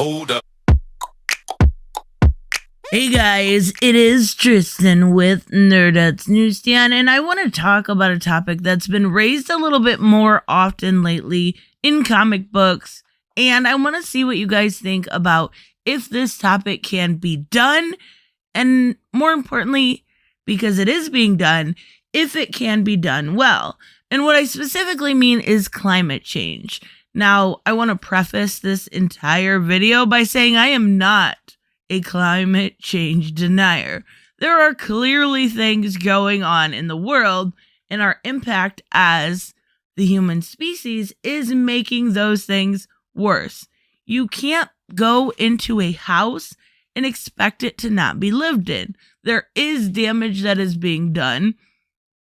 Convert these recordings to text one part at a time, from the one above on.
Hold up. Hey guys, it is Tristan with Nerdut's Newsstand, and I want to talk about a topic that's been raised a little bit more often lately in comic books, and I want to see what you guys think about if this topic can be done, and more importantly, because it is being done, if it can be done well. And what I specifically mean is climate change. Now, I want to preface this entire video by saying I am not a climate change denier. There are clearly things going on in the world, and our impact as the human species is making those things worse. You can't go into a house and expect it to not be lived in. There is damage that is being done,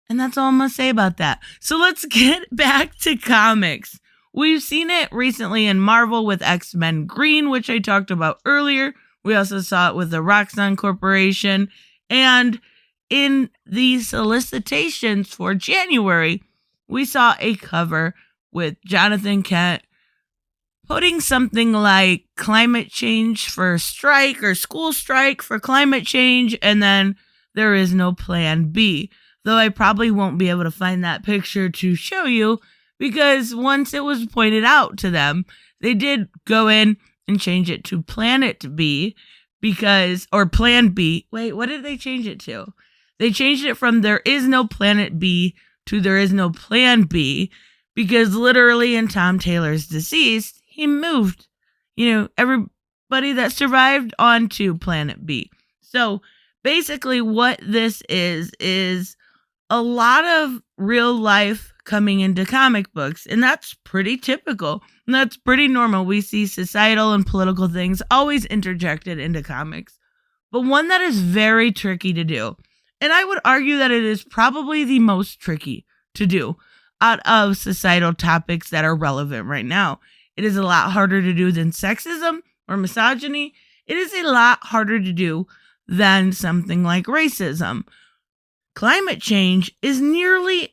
and that's all I'm going to say about that. So let's get back to comics. We've seen it recently in Marvel with X-Men Green, which I talked about earlier. We also saw it with the Roxxon Corporation. And in the solicitations for January, we saw a cover with Jonathan Kent putting something like climate change for strike or school strike for climate change. And then there is no plan B. Though I probably won't be able to find that picture to show you, because once it was pointed out to them, they did go in and change it to Planet B or Plan B. Wait, what did they change it to? They changed it from there is no Planet B to there is no Plan B, because literally in Tom Taylor's deceased, he moved, everybody that survived onto Planet B. So basically what this is a lot of real life coming into comic books, and that's pretty typical. And that's pretty normal. We see societal and political things always interjected into comics, but one that is very tricky to do, and I would argue that it is probably the most tricky to do out of societal topics that are relevant right now. It is a lot harder to do than sexism or misogyny. It is a lot harder to do than something like racism. Climate change is nearly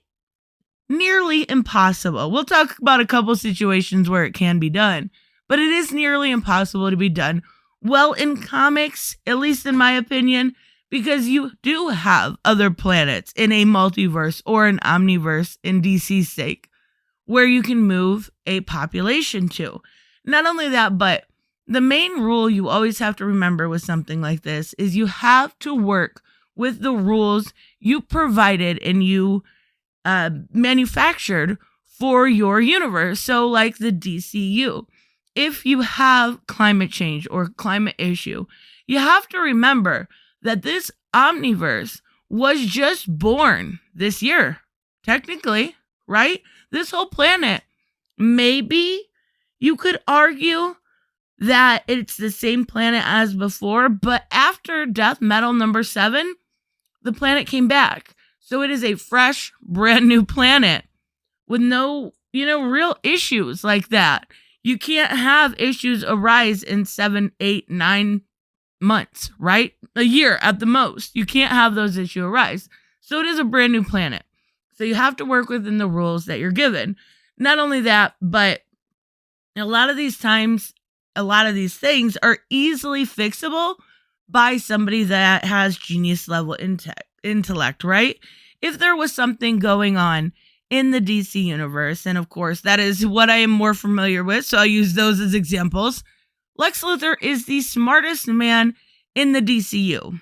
impossible. We'll talk about a couple situations where it can be done, but it is nearly impossible to be done well in comics, at least in my opinion, because you do have other planets in a multiverse or an omniverse in DC's sake where you can move a population to. Not only that, but the main rule you always have to remember with something like this is you have to work with the rules you provided and you manufactured for your universe. So like the DCU, if you have climate change or climate issue, you have to remember that this omniverse was just born this year, technically, right? This whole planet, maybe you could argue that it's the same planet as before, but after Death Metal number 7, the planet came back. So it is a fresh, brand new planet with no, real issues like that. You can't have issues arise in 7, 8, 9 months, right? A year at the most. You can't have those issues arise. So it is a brand new planet. So you have to work within the rules that you're given. Not only that, but a lot of these times, a lot of these things are easily fixable by somebody that has genius level intellect, right? If there was something going on in the DC universe, and of course that is what I am more familiar with, so I'll use those as examples. Lex Luthor is the smartest man in the DCU. You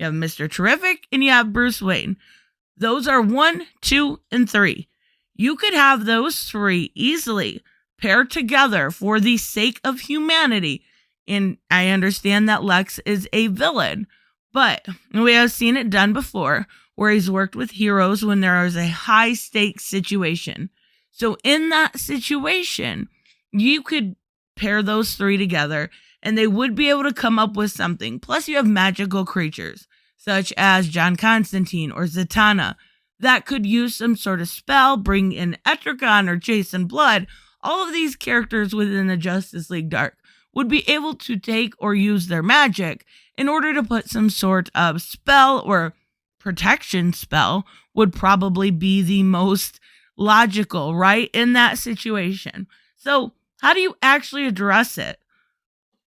have Mr. Terrific and you have Bruce Wayne. Those are 1, 2, and 3. You could have those 3 easily paired together for the sake of humanity. And I understand that Lex is a villain, but we have seen it done before where he's worked with heroes when there is a high stakes situation. So in that situation, you could pair those 3 together and they would be able to come up with something. Plus you have magical creatures such as John Constantine or Zatanna that could use some sort of spell, bring in Etrigan or Jason Blood. All of these characters within the Justice League Dark would be able to take or use their magic in order to put some sort of spell or protection spell would probably be the most logical, right, in that situation. So how do you actually address it?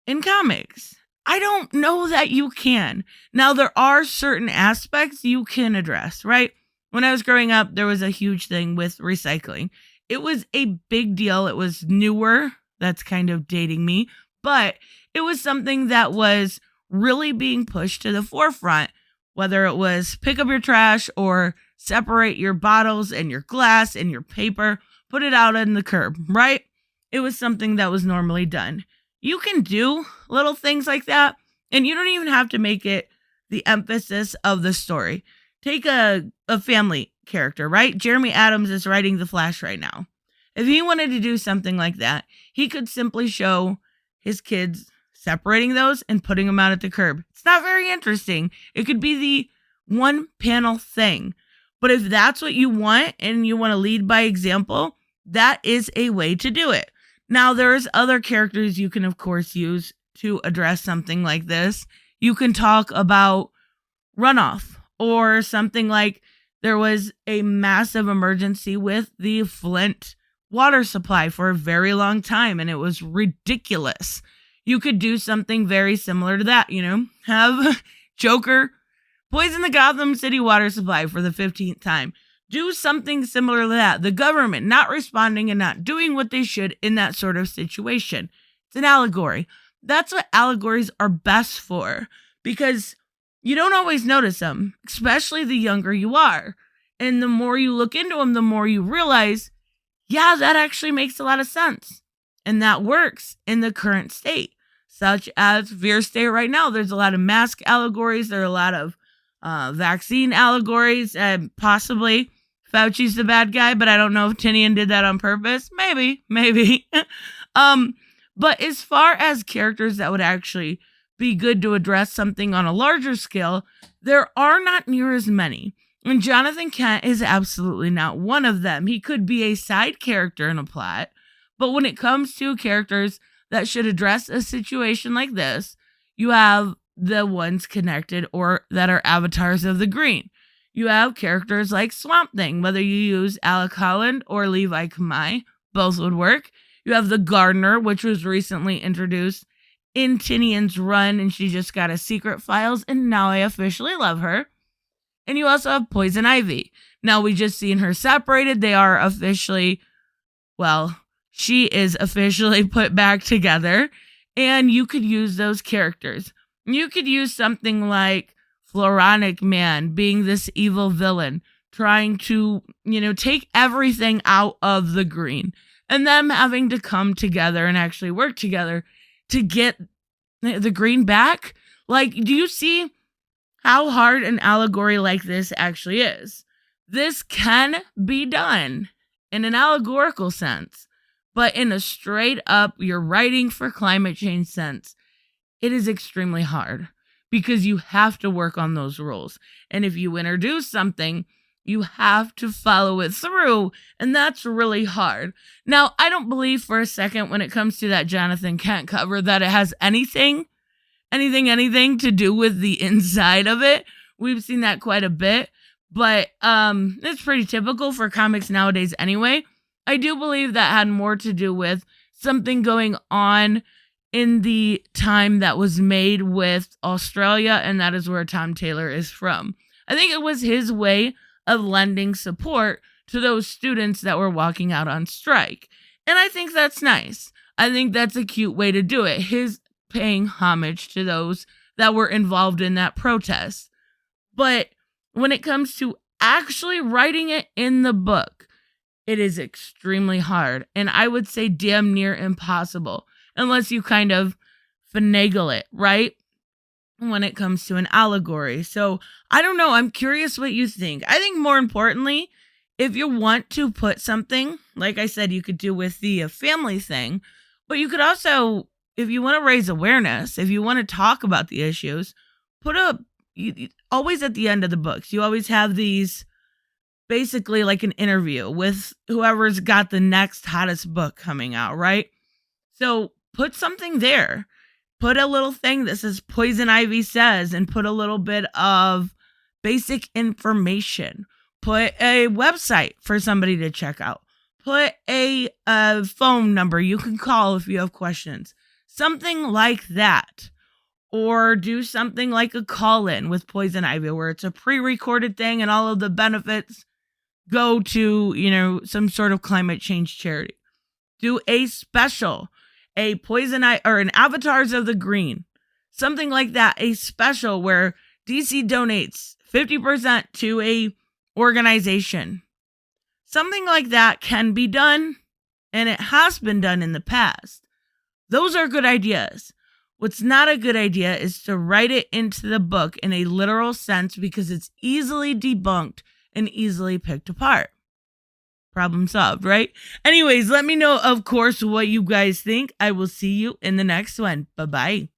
in comics. I don't know that you can. Now, there are certain aspects you can address, right? When I was growing up, there was a huge thing with recycling. It was a big deal. It was newer. That's kind of dating me. But it was something that was really being pushed to the forefront, whether it was pick up your trash or separate your bottles and your glass and your paper, put it out on the curb, right? It was something that was normally done. You can do little things like that, and you don't even have to make it the emphasis of the story. Take a family character, right? Jeremy Adams is writing The Flash right now. If he wanted to do something like that, he could simply show his kids separating those and putting them out at the curb. It's not very interesting. It could be the one panel thing. But if that's what you want and you want to lead by example, that is a way to do it. Now, there's other characters you can, of course, use to address something like this. You can talk about runoff or something like there was a massive emergency with the Flint water supply for a very long time, and it was ridiculous. You could do something very similar to that, have Joker poison the Gotham City water supply for the 15th time. Do something similar to that. The government not responding and not doing what they should in that sort of situation. It's an allegory. That's what allegories are best for, because you don't always notice them, especially the younger you are. And the more you look into them, the more you realize, yeah, that actually makes a lot of sense. And that works in the current state, such as Fear State right now. There's a lot of mask allegories. There are a lot of vaccine allegories, and possibly Fauci's the bad guy, but I don't know if Tinian did that on purpose. Maybe. But as far as characters that would actually be good to address something on a larger scale, there are not near as many. And Jonathan Kent is absolutely not one of them. He could be a side character in a plot, but when it comes to characters that should address a situation like this, you have the ones connected or that are avatars of the green. You have characters like Swamp Thing, whether you use Alec Holland or Levi Kamai, both would work. You have the Gardener, which was recently introduced in Tinian's run, and she just got a Secret Files, and now I officially love her. And you also have Poison Ivy. Now, we just seen her separated. They are officially, she is officially put back together, and you could use those characters. You could use something like Floronic Man being this evil villain, trying to, take everything out of the green, and them having to come together and actually work together to get the green back. Like, do you see how hard an allegory like this actually is? This can be done in an allegorical sense, but in a straight up, you're writing for climate change sense, it is extremely hard because you have to work on those rules. And if you introduce something, you have to follow it through, and that's really hard. Now, I don't believe for a second when it comes to that Jonathan Kent cover that it has anything to do with the inside of it. We've seen that quite a bit, but it's pretty typical for comics nowadays anyway. I do believe that had more to do with something going on in the time that was made with Australia, and that is where Tom Taylor is from. I think it was his way of lending support to those students that were walking out on strike. And I think that's nice. I think that's a cute way to do it. His paying homage to those that were involved in that protest. But when it comes to actually writing it in the book, it is extremely hard. And I would say damn near impossible, unless you kind of finagle it, right? When it comes to an allegory. So I don't know. I'm curious what you think. I think more importantly, if you want to put something, like I said, you could do with the family thing, but you could also, if you want to raise awareness, if you want to talk about the issues, always at the end of the books, you always have these basically like an interview with whoever's got the next hottest book coming out, right? So put something there. Put a little thing that says Poison Ivy says, and put a little bit of basic information. Put a website for somebody to check out. Put a phone number you can call if you have questions. Something like that. Or do something like a call-in with Poison Ivy, where it's a pre-recorded thing and all of the benefits go to, some sort of climate change charity. Do a special, a Poison Ivy, or an Avatars of the Green. Something like that, a special where DC donates 50% to a organization. Something like that can be done, and it has been done in the past. Those are good ideas. What's not a good idea is to write it into the book in a literal sense because it's easily debunked and easily picked apart. Problem solved, right? Anyways, let me know, of course, what you guys think. I will see you in the next one. Bye-bye.